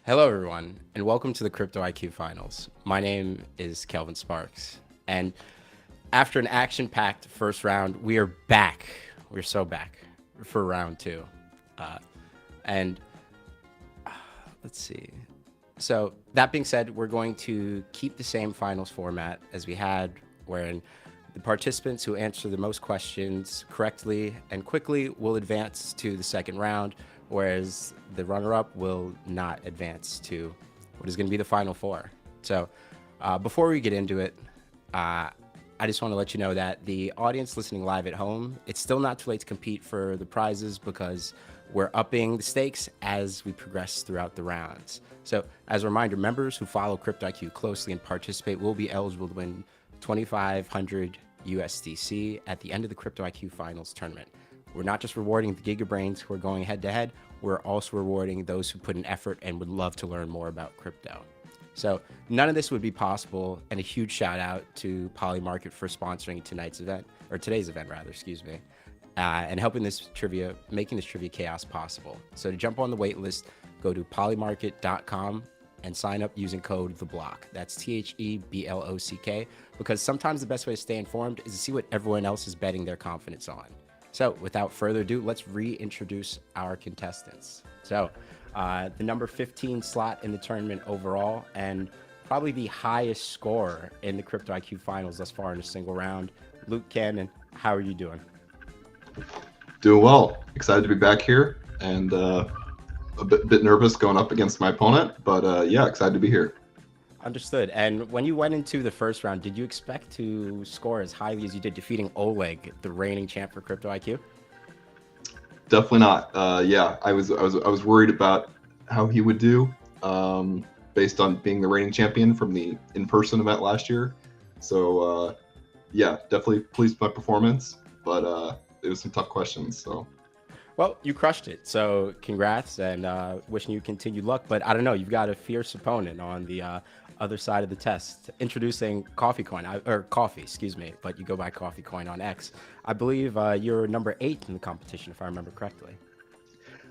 Hello, everyone, and welcome to the Crypto IQ Finals. My name is Kelvin Sparks, and after an action-packed first round, we are back. We're so back for round two, and let's see. So that being said, we're going to keep the same finals format as we had, wherein the participants who answer the most questions correctly and quickly will advance to the second round, whereas the runner-up will not advance to what is going to be the final four. So before we get into it, I just want to let you know that the audience listening live at home, it's still not too late to compete for the prizes because we're upping the stakes as we progress throughout the rounds. So, as a reminder, members who follow Crypto IQ closely and participate will be eligible to win 2,500 USDC at the end of the Crypto IQ Finals tournament. We're not just rewarding the GigaBrains who are going head to head, we're also rewarding those who put in effort and would love to learn more about crypto. So none of this would be possible, and a huge shout out to Polymarket for sponsoring tonight's event, or today's event rather, excuse me, and helping this trivia, making this trivia chaos possible. So to jump on the wait list, go to polymarket.com and sign up using code THEBLOCK. That's THEBLOCK, because sometimes the best way to stay informed is to see what everyone else is betting their confidence on. So without further ado, let's reintroduce our contestants. So the number 15 slot in the tournament overall, and probably the highest score in the Crypto IQ Finals thus far in a single round. Luke Cannon, how are you doing? Doing well. Excited to be back here, and a bit nervous going up against my opponent, but yeah, excited to be here. Understood. And when you went into the first round, did you expect to score as highly as you did, defeating Oleg, the reigning champ for Crypto IQ? Definitely not. Yeah, I was worried about how he would do, based on being the reigning champion from the in-person event last year. So yeah, definitely pleased with my performance, but it was some tough questions. So Well, you crushed it. So congrats, and wishing you continued luck. But I don't know, you've got a fierce opponent on the other side of the test. Introducing Coffee Coin, or Coffee, excuse me, but you go by Coffee Coin on X. I believe you're number 8 in the competition, if I remember correctly.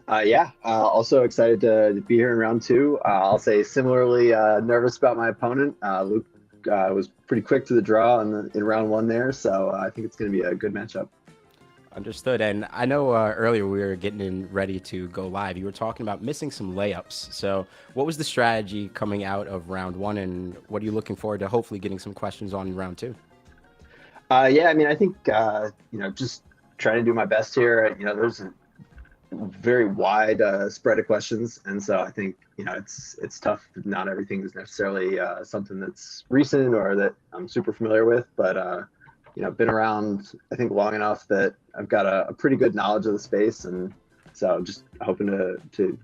Yeah, also excited to be here in round two. I'll say similarly nervous about my opponent. Luke was pretty quick to the draw in round one there, so I think it's going to be a good matchup. Understood. And I know earlier we were getting in ready to go live. You were talking about missing some layups. So, what was the strategy coming out of round one, and what are you looking forward to hopefully getting some questions on in round two? Yeah, I mean, I think just trying to do my best here. There's a very wide spread of questions, and so I think it's tough. Not everything is necessarily something that's recent or that I'm super familiar with, but been around I think long enough that I've got a pretty good knowledge of the space, and so I'm just hoping to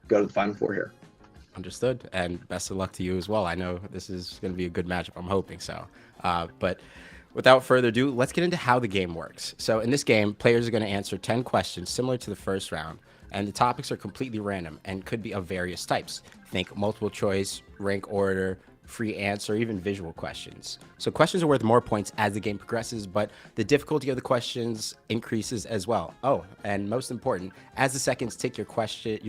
go to the final four here. Understood. And best of luck to you as well. I know this is going to be a good matchup. I'm hoping so. But without further ado, let's get into how the game works. So, in this game, players are going to answer 10 questions similar to the first round, and the topics are completely random and could be of various types. Think multiple choice, rank order, free answer, even visual questions. So questions are worth more points as the game progresses, but the difficulty of the questions increases as well. Oh, and most important, as the seconds tick, your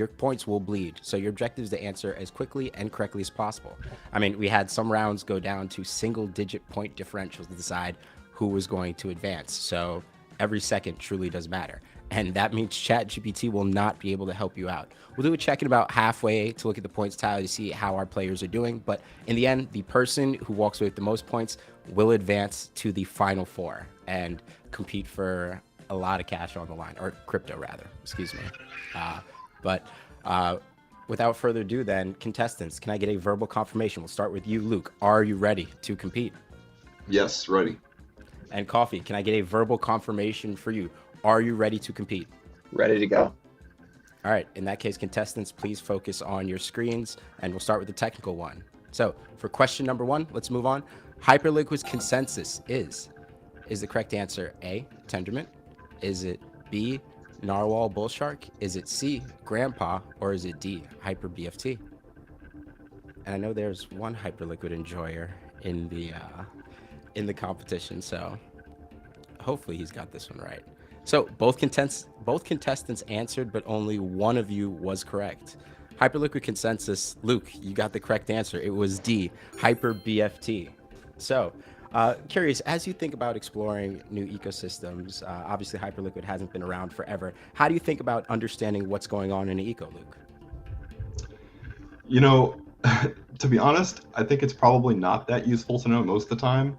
points will bleed. So your objective is to answer as quickly and correctly as possible. I mean, we had some rounds go down to single-digit point differentials to decide who was going to advance. So every second truly does matter. And that means ChatGPT will not be able to help you out. We'll do a check in about halfway to look at the points tally to see how our players are doing. But in the end, the person who walks away with the most points will advance to the final four and compete for a lot of cash on the line, or crypto rather, excuse me. But without further ado then, contestants, can I get a verbal confirmation? We'll start with you, Luke. Are you ready to compete? yes, ready. And Coffee, can I get a verbal confirmation for you? Are you ready to compete? Ready to go. All right. In that case, contestants, please focus on your screens, and we'll start with the technical one. So, for question number one, let's move on. Hyperliquid's consensus is the correct answer A, Tendermint? Is it B, Narwhal Bullshark? Is it C, Grandpa? Or is it D, Hyper BFT? And I know there's one Hyperliquid enjoyer in the competition, so hopefully he's got this one right. So both contestants answered, but only one of you was correct. Hyperliquid consensus. Luke, you got the correct answer. It was D, Hyper BFT. So, curious, as you think about exploring new ecosystems, obviously Hyperliquid hasn't been around forever. How do you think about understanding what's going on in an eco, Luke? You know, to be honest, I think it's probably not that useful to know most of the time.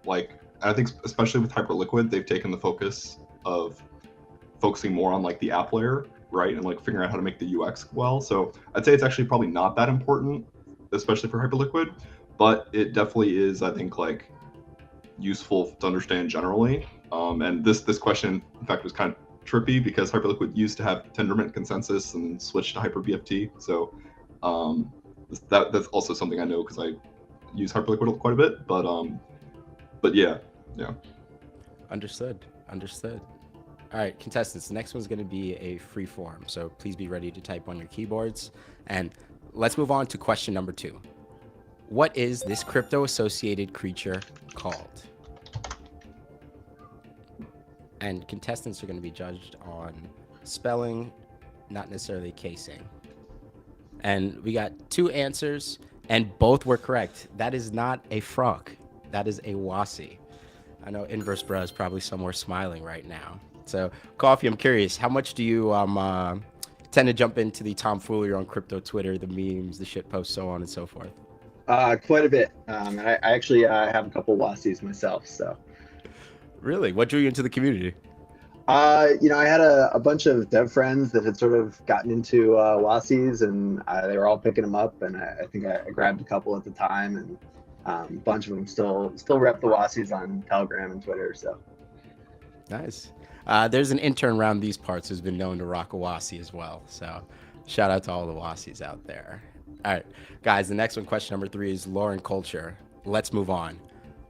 Like, I think especially with Hyperliquid, they've taken the focus of focusing more on like the app layer, right, and like figuring out how to make the UX well. So I'd say it's actually probably not that important, especially for Hyperliquid, but it definitely is, I think, like useful to understand generally. And this question, in fact, was kind of trippy because Hyperliquid used to have Tendermint consensus and switched to HyperBFT. So that's also something I know because I use Hyperliquid quite a bit. But yeah. Understood. All right, contestants, the next one's going to be a free form, so please be ready to type on your keyboards. And let's move on to question number 2. What is this crypto-associated creature called? And contestants are going to be judged on spelling, not necessarily casing. And we got 2 answers, and both were correct. That is not a frog. That is a wasi. I know Inverse Bro is probably somewhere smiling right now. So, Coffee, I'm curious, how much do you tend to jump into the tomfoolery on crypto Twitter, the memes, the shit posts, so on and so forth? Quite a bit. And I actually have a couple WASIs myself. So. Really? What drew you into the community? I had a bunch of dev friends that had sort of gotten into WASIs, and they were all picking them up, and I think I grabbed a couple at the time, and a bunch of them still rep the WASIs on Telegram and Twitter. So. Nice. There's an intern around these parts who's been known to rock a WASI as well. So shout out to all the WASIs out there. All right, guys, the next one, question number 3, is lore and culture. Let's move on.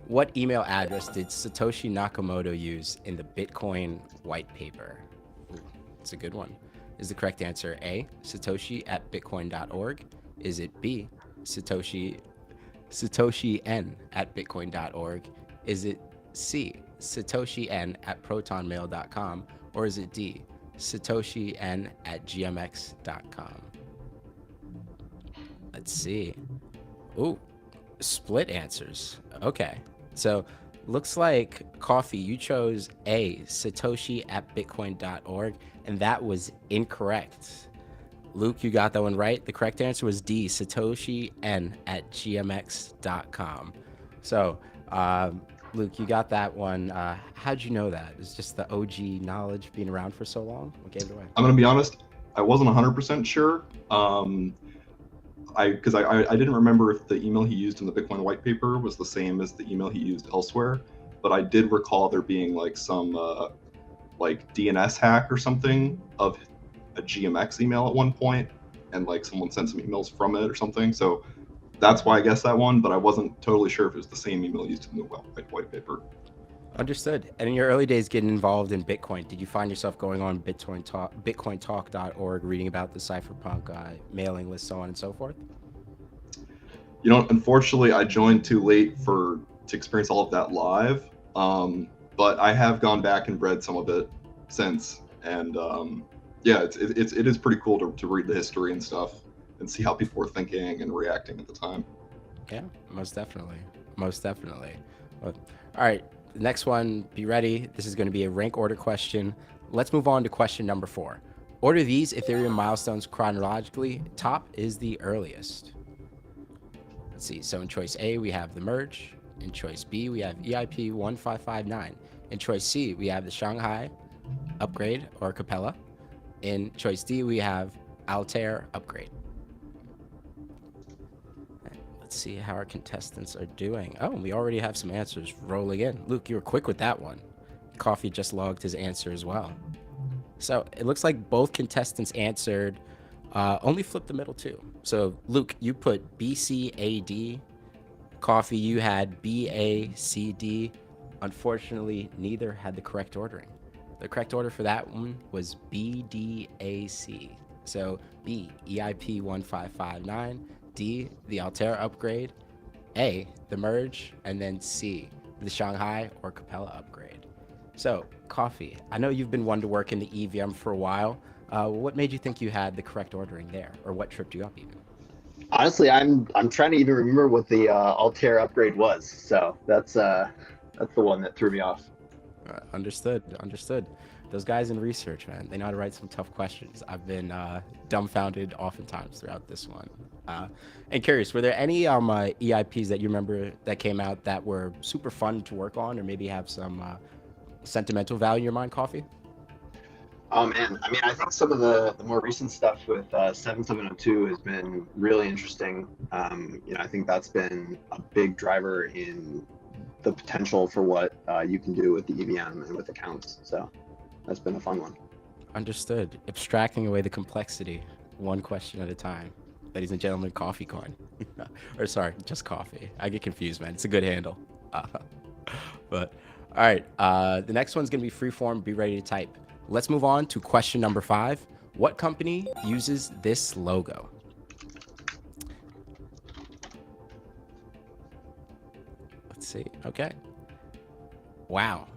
What email address did Satoshi Nakamoto use in the Bitcoin white paper? Ooh, it's a good one. Is the correct answer A, satoshi@bitcoin.org? Is it B, satoshi n@bitcoin.org? Is it C, Satoshi n@protonmail.com? Or is it D, Satoshi n@gmx.com? Let's see. Ooh, split answers. Okay. So looks like Coffee, you chose A, Satoshi@bitcoin.org, and that was incorrect. Luke, you got that one right. The correct answer was D, Satoshi n@gmx.com. So, Luke, you got that one. How'd you know that? It's just the OG knowledge being around for so long? What gave it away? I'm gonna be honest, I wasn't 100% sure. Because I didn't remember if the email he used in the Bitcoin white paper was the same as the email he used elsewhere, but I did recall there being like some like DNS hack or something of a GMX email at one point, and like someone sent some emails from it or something. So that's why I guessed that one, but I wasn't totally sure if it was the same email used in the white paper. Understood. And in your early days getting involved in Bitcoin, did you find yourself going on bitcointalk.org, reading about the cypherpunk mailing list, so on and so forth? You know, unfortunately, I joined too late to experience all of that live. But I have gone back and read some of it since, and yeah, it is pretty cool to read the history and stuff and see how people were thinking and reacting at the time. Yeah, most definitely. Well, all right. The next one, be ready. This is going to be a rank order question. Let's move on to question number 4. Order these Ethereum milestones chronologically. Top is the earliest. Let's see. So in choice A, we have the merge. In choice B, we have EIP 1559. In choice C, we have the Shanghai upgrade or Capella. In choice D, we have Altair upgrade. Let's see how our contestants are doing. Oh, we already have some answers rolling in. Luke, you were quick with that one. Coffee just logged his answer as well. So it looks like both contestants answered, only flipped the middle too. So Luke, you put BCAD. Coffee, you had BACD. Unfortunately, neither had the correct ordering. The correct order for that one was BDAC. So B, EIP 1559. D, the Altair upgrade. A, the merge. And then C, the Shanghai or Capella upgrade. So, Coffee, I know you've been one to work in the EVM for a while. What made you think you had the correct ordering there, or what tripped you up even? Honestly, I'm trying to even remember what the Altair upgrade was. So that's the one that threw me off. Understood. Understood. Those guys in research, man, they know how to write some tough questions. I've been dumbfounded oftentimes throughout this one. And curious, were there any EIPs that you remember that came out that were super fun to work on, or maybe have some sentimental value in your mind, Coffee? Oh man, I mean, I think some of the more recent stuff with 7702 has been really interesting. I think that's been a big driver in the potential for what you can do with the EVM and with accounts. So that's been a fun one. Understood. Abstracting away the complexity, one question at a time. Ladies and gentlemen, Coffee Coin. Or sorry, just Coffee. I get confused, man. It's a good handle. But all right, the next one's gonna be freeform. Be ready to type. Let's move on to question number 5. What company uses this logo? Let's see. Okay. Wow.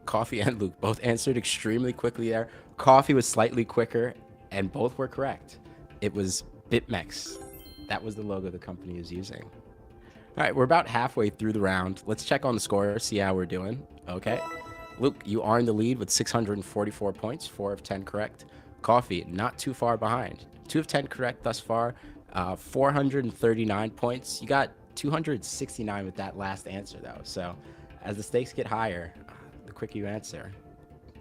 Coffee and Luke both answered extremely quickly there. Coffee was slightly quicker, and both were correct. It was BitMEX. That was the logo the company is using. All right, we're about halfway through the round. Let's check on the score, see how we're doing. Okay. Luke, you are in the lead with 644 points, 4 of 10 correct. Coffee, not too far behind. 2 of 10 correct thus far, 439 points. You got 269 with that last answer, though. So as the stakes get higher, the quicker you answer,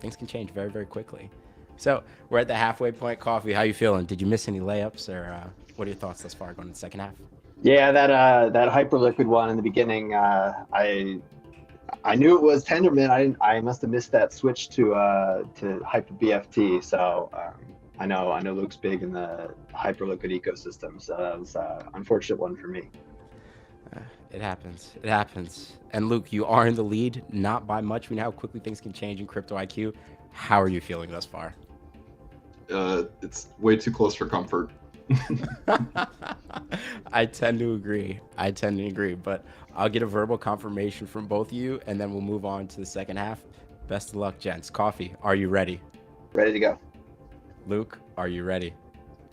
things can change very, very quickly. So we're at the halfway point. Coffee, how you feeling? Did you miss any layups, or what are your thoughts thus far going in the second half? Yeah, that Hyperliquid one in the beginning, I knew it was Tendermint. I must have missed that switch to Hyper BFT. So I know Luke's big in the Hyperliquid ecosystem. So that was an unfortunate one for me. It happens. It happens. And Luke, you are in the lead, not by much. We know how quickly things can change in Crypto IQ. How are you feeling thus far? It's way too close for comfort. I tend to agree. But I'll get a verbal confirmation from both of you, and then we'll move on to the second half. Best of luck, gents. Coffee, are you ready? Ready to go. Luke, are you ready?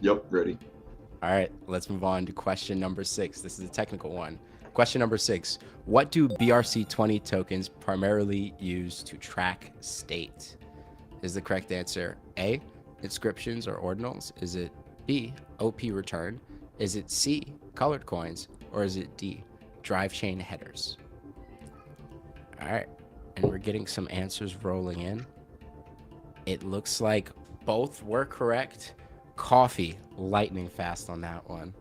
Yep, ready. All right, let's move on to question number 6. This is a technical one. Question number 6. What do BRC20 tokens primarily use to track state? Is the correct answer A, inscriptions or ordinals? Is it B, OP return? Is it C, colored coins? Or is it D, drive chain headers? All right, and we're getting some answers rolling in. It looks like both were correct. Coffee, lightning fast on that one.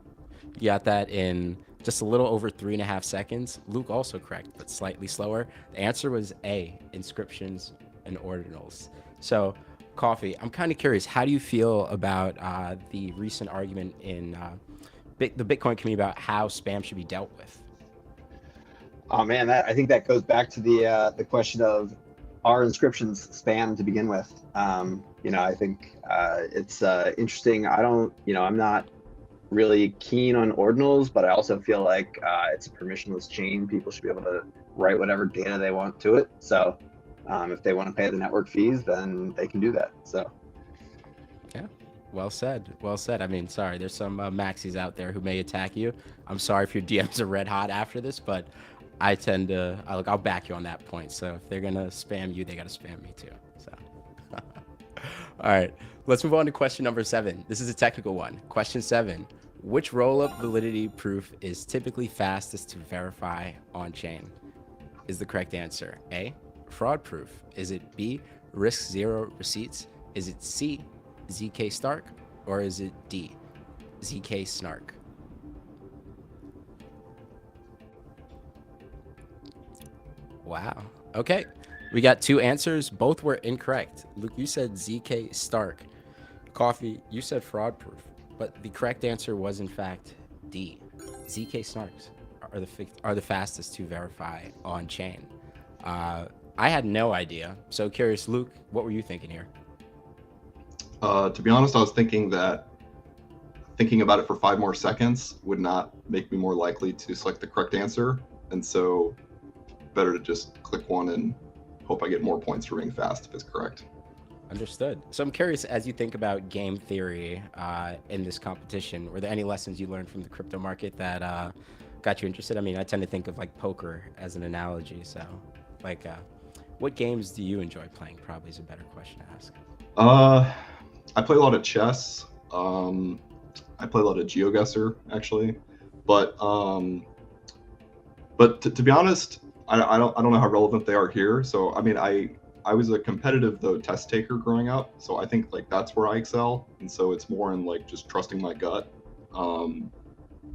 You got that in just a little over 3.5 seconds. Luke also correct, but slightly slower. The answer was A, inscriptions and ordinals. So, Coffee, I'm kind of curious, how do you feel about the recent argument in the Bitcoin community about how spam should be dealt with? Oh man, I think that goes back to the question of, are inscriptions spam to begin with? I think it's interesting. I'm not really keen on ordinals, but I also feel like it's a permissionless chain. People should be able to write whatever data they want to it. So if they want to pay the network fees, then they can do that. So yeah, well said. I mean, sorry, there's some maxis out there who may attack you. I'm sorry if your DMs are red hot after this, but I tend to I'll back you on that point. So if they're gonna spam you, they gotta spam me too. So all right, let's move on to question number 7. This is a technical one. Question 7. Which rollup validity proof is typically fastest to verify on chain? Is the correct answer A, fraud proof? Is it B, risk zero receipts? Is it C, ZK Stark? Or is it D, ZK Snark? Wow. Okay. We got 2 answers. Both were incorrect. Luke, you said ZK Stark. Coffee, you said fraud proof. But the correct answer was, in fact, D. ZK Snarks are the fastest to verify on chain. I had no idea. So curious, Luke, what were you thinking here? To be honest, I was thinking that thinking about it for 5 more seconds would not make me more likely to select the correct answer. And so better to just click one and hope I get more points for being fast if it's correct. Understood. So I'm curious, as you think about game theory in this competition, were there any lessons you learned from the crypto market that got you interested? I mean, I tend to think of like poker as an analogy. So, like, what games do you enjoy playing? Probably is a better question to ask. I play a lot of chess. I play a lot of GeoGuessr actually, but to be honest, I don't know how relevant they are here. So I mean, I was a competitive though test taker growing up, so I think like that's where I excel, and so it's more in like just trusting my gut.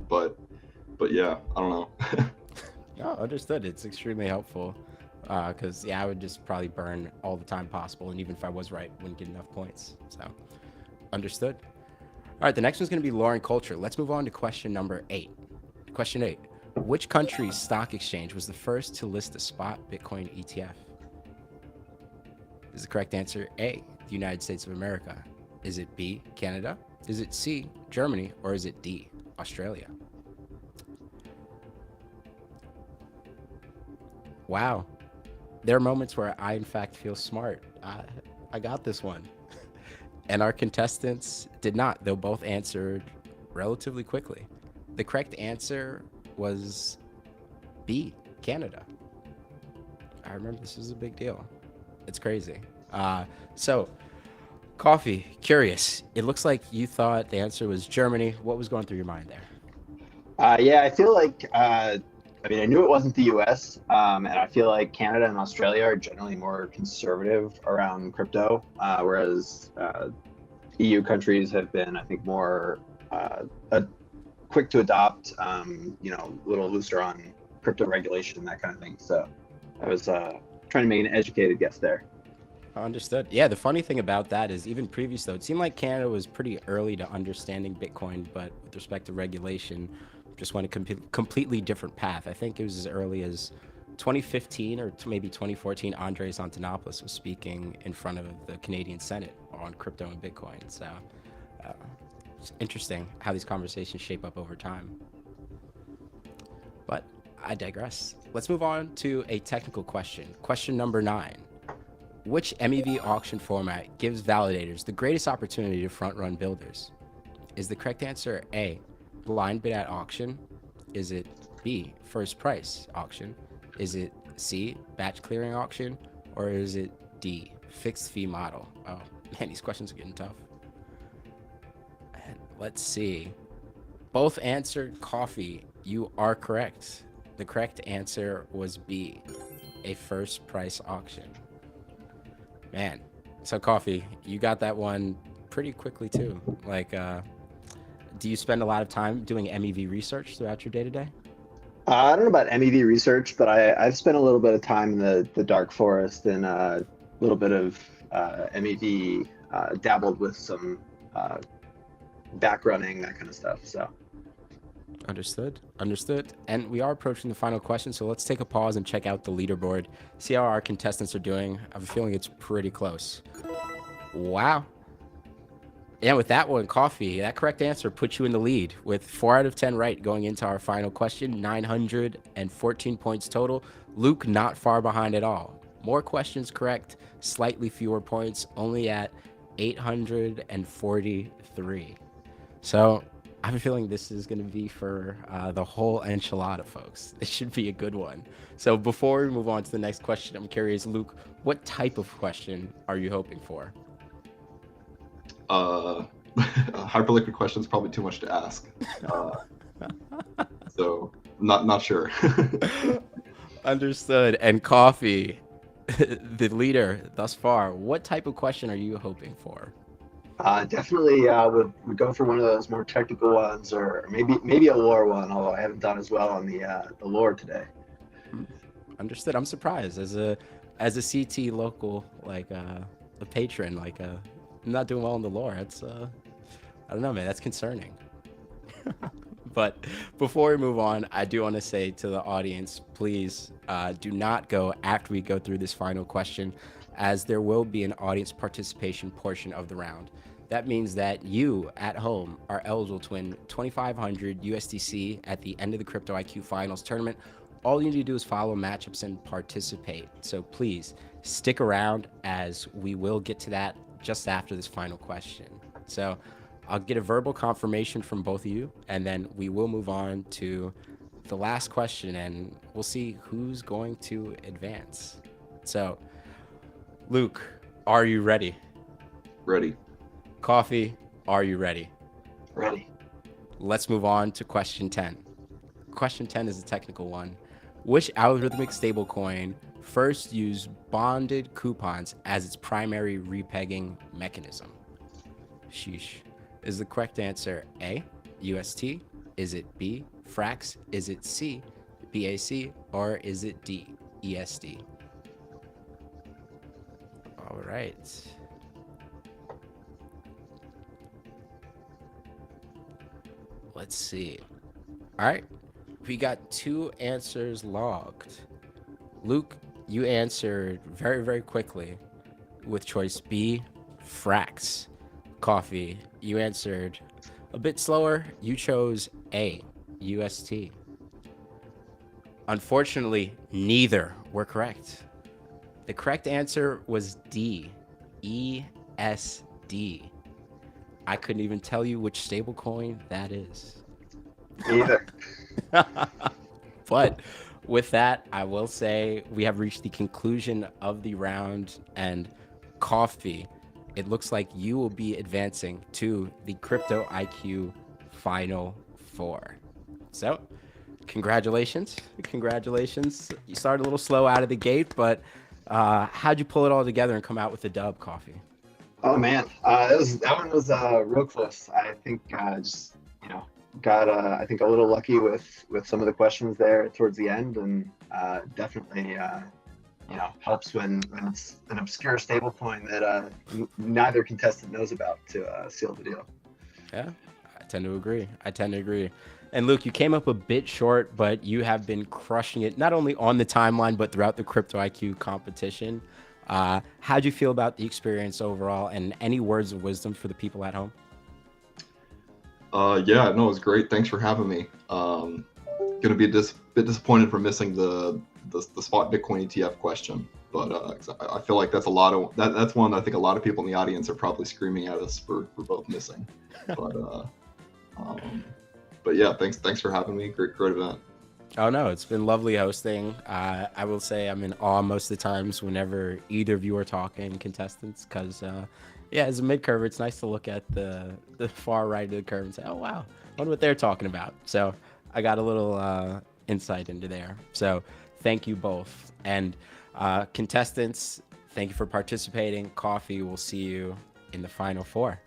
But yeah, I don't know. No, understood. It's extremely helpful because yeah, I would just probably burn all the time possible, and even if I was right, wouldn't get enough points. So, understood. All right, the next one's going to be lore and culture. Let's move on to question number 8. Question 8: which country's stock exchange was the first to list a spot Bitcoin ETF? Is the correct answer A, the United States of America? Is it B, Canada? Is it C, Germany? Or is it D, Australia? Wow. There are moments where I, in fact, feel smart. I got this one. And our contestants did not. They both answered relatively quickly. The correct answer was B, Canada. I remember this was a big deal. It's crazy. So, Coffee, curious. It looks like you thought the answer was Germany. What was going through your mind there? Yeah, I feel like I mean, I knew it wasn't the U.S., and I feel like Canada and Australia are generally more conservative around crypto, whereas EU countries have been, I think, more quick to adopt, a little looser on crypto regulation, that kind of thing. So I was trying to make an educated guess there. Understood. Yeah, the funny thing about that is even previous, though, it seemed like Canada was pretty early to understanding Bitcoin, but with respect to regulation, just went a completely different path. I think it was as early as 2015 or maybe 2014, Andres Antonopoulos was speaking in front of the Canadian Senate on crypto and Bitcoin. So it's interesting how these conversations shape up over time. But I digress. Let's move on to a technical question. Question number 9. Which MEV auction format gives validators the greatest opportunity to front-run builders? Is the correct answer A, blind bid at auction? Is it B, first price auction? Is it C, batch clearing auction? Or is it D, fixed fee model? Oh, man, these questions are getting tough. And let's see. Both answered Coffee. You are correct. The correct answer was B, a first price auction. Man, so Coffee, you got that one pretty quickly too. Like, do you spend a lot of time doing MEV research throughout your day-to-day? I don't know about MEV research, but I've spent a little bit of time in the dark forest and a little bit of MEV, dabbled with some back running, that kind of stuff. So. Understood. And we are approaching the final question, so let's take a pause and check out the leaderboard, see how our contestants are doing. I have a feeling it's pretty close. Wow. Yeah, with that one, Coffee, that correct answer puts you in the lead with 4 out of 10 right going into our final question, 914 points total. Luke not far behind at all. More questions correct, slightly fewer points, only at 843. So I have a feeling this is going to be for the whole enchilada, folks. This should be a good one. So before we move on to the next question, I'm curious, Luke, what type of question are you hoping for? Hyperliquid question is probably too much to ask. So not sure. Understood. And Coffee, the leader thus far, what type of question are you hoping for? Definitely would go for one of those more technical ones, or maybe a lore one, although I haven't done as well on the lore today. Understood. I'm surprised as a CT local, like a patron, like I'm not doing well in the lore. It's I don't know, man, that's concerning. But before we move on, I do want to say to the audience, please do not go after we go through this final question, as there will be an audience participation portion of the round. That means that you at home are eligible to win 2,500 USDC at the end of the Crypto IQ Finals tournament. All you need to do is follow matchups and participate. So please stick around, as we will get to that just after this final question. So I'll get a verbal confirmation from both of you, and then we will move on to the last question, and we'll see who's going to advance. So, Luke, are you ready? Ready. Coffee, are you ready? Ready. Let's move on to question 10. Question 10 is a technical one. Which algorithmic stablecoin first used bonded coupons as its primary repegging mechanism? Sheesh. Is the correct answer A, UST? Is it B, Frax? Is it C, BAC? Or is it D, ESD? All right. Let's see. All right. We got 2 answers logged. Luke, you answered very, very quickly with choice B, Frax. Coffee, you answered a bit slower. You chose A, UST. Unfortunately, neither were correct. The correct answer was D, ESD. I couldn't even tell you which stablecoin that is. Either. But with that, I will say we have reached the conclusion of the round, and Coffee, it looks like you will be advancing to the Crypto IQ Final Four. So, congratulations. Congratulations. You started a little slow out of the gate, but how'd you pull it all together and come out with the dub, Coffee? Oh man, that one was real close. I think just got I think a little lucky with some of the questions there towards the end, and definitely helps when it's an obscure stablecoin that neither contestant knows about to seal the deal. Yeah, I tend to agree. And Luke, you came up a bit short, but you have been crushing it, not only on the timeline, but throughout the Crypto IQ competition. How'd you feel about the experience overall, and any words of wisdom for the people at home? Yeah, no, it was great. Thanks for having me. Gonna be a bit disappointed for missing the spot Bitcoin ETF question, but I feel like that's that's one I think a lot of people in the audience are probably screaming at us for both missing. But yeah, thanks for having me. Great event. Oh no, it's been lovely hosting. I will say I'm in awe most of the times whenever either of you are talking, contestants, because as a mid-curve, it's nice to look at the far right of the curve and say, oh wow, I wonder what they're talking about. So I got a little insight into there. So thank you both. And contestants, thank you for participating. Coffee, we'll see you in the Final Four.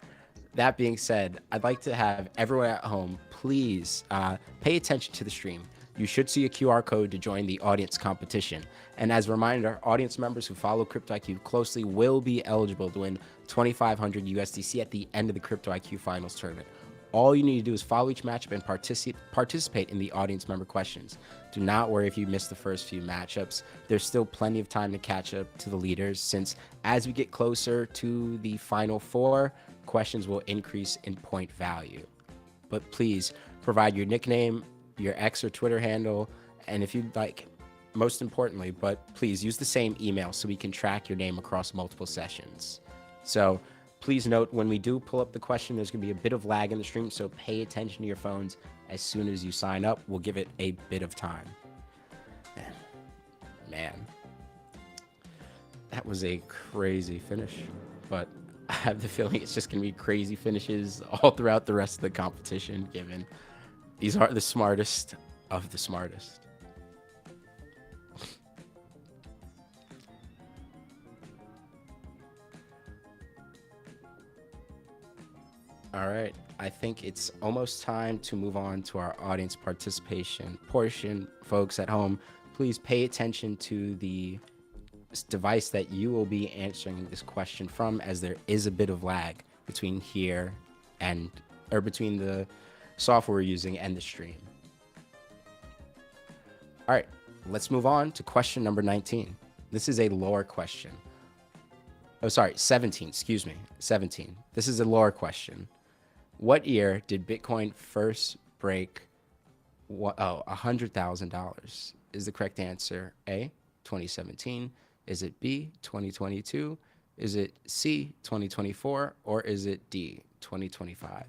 That being said, I'd like to have everyone at home, please pay attention to the stream. You should see a QR code to join the audience competition. And as a reminder, audience members who follow Crypto IQ closely will be eligible to win 2,500 USDC at the end of the Crypto IQ Finals tournament. All you need to do is follow each matchup and participate in the audience member questions. Do not worry if you miss the first few matchups. There's still plenty of time to catch up to the leaders, since as we get closer to the Final Four, questions will increase in point value. But please provide your nickname, your X or Twitter handle, and if you'd like, most importantly, but please use the same email so we can track your name across multiple sessions. So please note, when we do pull up the question, there's going to be a bit of lag in the stream, so pay attention to your phones as soon as you sign up. We'll give it a bit of time. Man, that was a crazy finish, but I have the feeling it's just going to be crazy finishes all throughout the rest of the competition, given these are the smartest of the smartest. All right, I think it's almost time to move on to our audience participation portion. Folks at home, please pay attention to the device that you will be answering this question from, as there is a bit of lag between here or between the software we're using and the stream. All right, let's move on to question number 19. This is a lore question. Oh, sorry, 17, excuse me, 17. This is a lore question. What year did Bitcoin first break $100,000? Is the correct answer A, 2017? Is it B, 2022? Is it C, 2024, or is it D, 2025?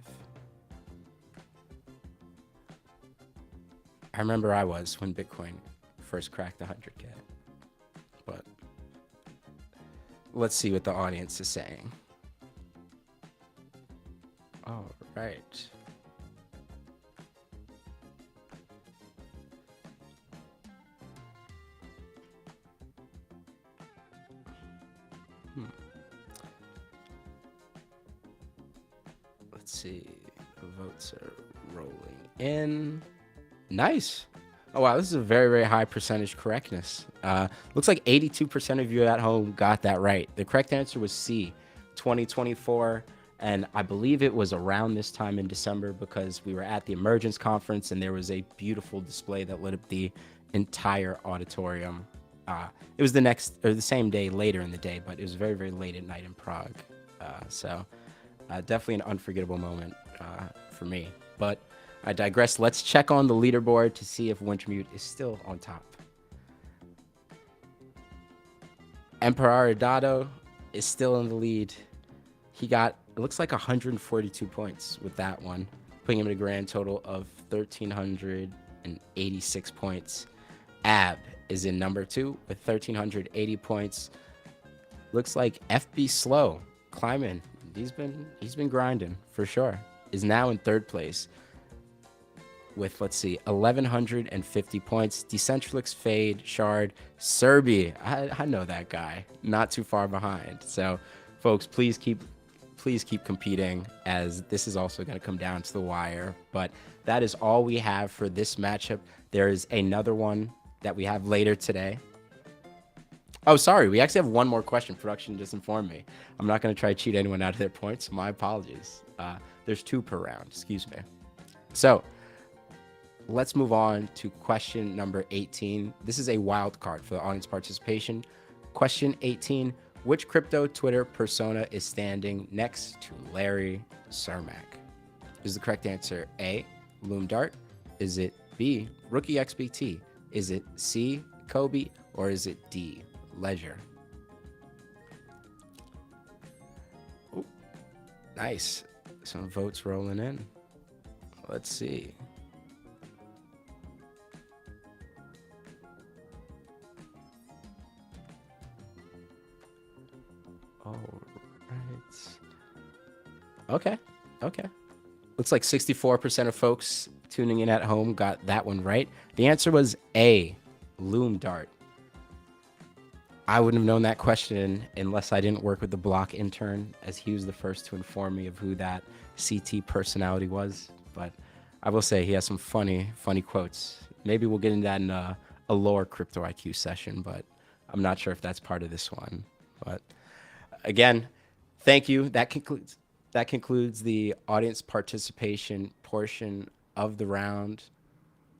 I remember I was when Bitcoin first cracked 100K. But let's see what the audience is saying. All right. Let's see. The votes are rolling in. Nice. Oh, wow. This is a very, very high percentage correctness. Looks like 82% of you at home got that right. The correct answer was C, 2024. And I believe it was around this time in December because we were at the Emergence Conference and there was a beautiful display that lit up the entire auditorium. It was the same day later in the day, but it was very, very late at night in Prague. So definitely an unforgettable moment for me. But I digress. Let's check on the leaderboard to see if Wintermute is still on top. Emperor Dado is still in the lead. He got, it looks like 142 points with that one, putting him in a grand total of 1,386 points. Ab is in number 2 with 1,380 points. Looks like FB Slow climbing. He's been grinding for sure. Is now in 3rd place with, let's see, 1,150 points. Decentralix, Fade, Shard, Serbi. I know that guy. Not too far behind. So, folks, please keep competing, as this is also going to come down to the wire. But that is all we have for this matchup. There is another one that we have later today. Oh, sorry. We actually have one more question. Production just informed me. I'm not going to try to cheat anyone out of their points. My apologies. There's 2 per round. Excuse me. So let's move on to question number 18. This is a wild card for the audience participation. Question 18. Which crypto Twitter persona is standing next to Larry Cermak? Is the correct answer A, Loom Dart? Is it B, Rookie XBT? Is it C, Kobe? Or is it D, Ledger? Ooh, nice. Some votes rolling in. Let's see. All right. Okay. Looks like 64% of folks tuning in at home got that one right. The answer was A, Loom Dart. I wouldn't have known that question unless I didn't work with the Block intern, as he was the first to inform me of who that CT personality was. But I will say he has some funny quotes. Maybe we'll get into that in a lower Crypto IQ session, but I'm not sure if that's part of this one. But again, thank you. That concludes the audience participation portion of the round.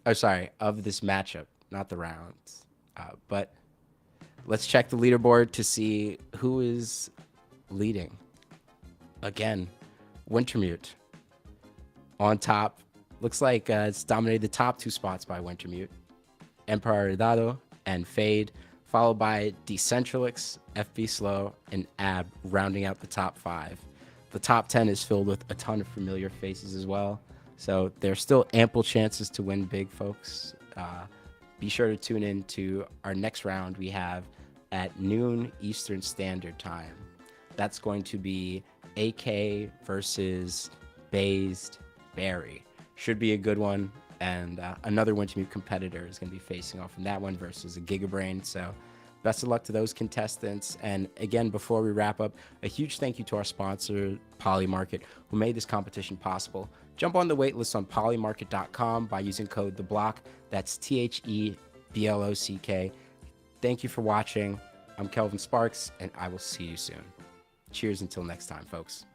Oh, sorry, of this matchup, not the rounds. But let's check the leaderboard to see who is leading. Again, Wintermute on top. Looks like it's dominated the top 2 spots by Wintermute. Emperor Dado and Fade, followed by Decentralix, FB Slow, and Ab, rounding out the top 5. The top 10 is filled with a ton of familiar faces as well. So there's still ample chances to win big, folks. Be sure to tune in to our next round we have at noon Eastern Standard Time. That's going to be AK versus Based Barry. Should be a good one. And another Wintermute competitor is going to be facing off in that one versus a Gigabrain. So best of luck to those contestants. And again, before we wrap up, a huge thank you to our sponsor, Polymarket, who made this competition possible. Jump on the waitlist on polymarket.com by using code THEBLOCK. That's THEBLOCK. Thank you for watching. I'm Kelvin Sparks, and I will see you soon. Cheers until next time, folks.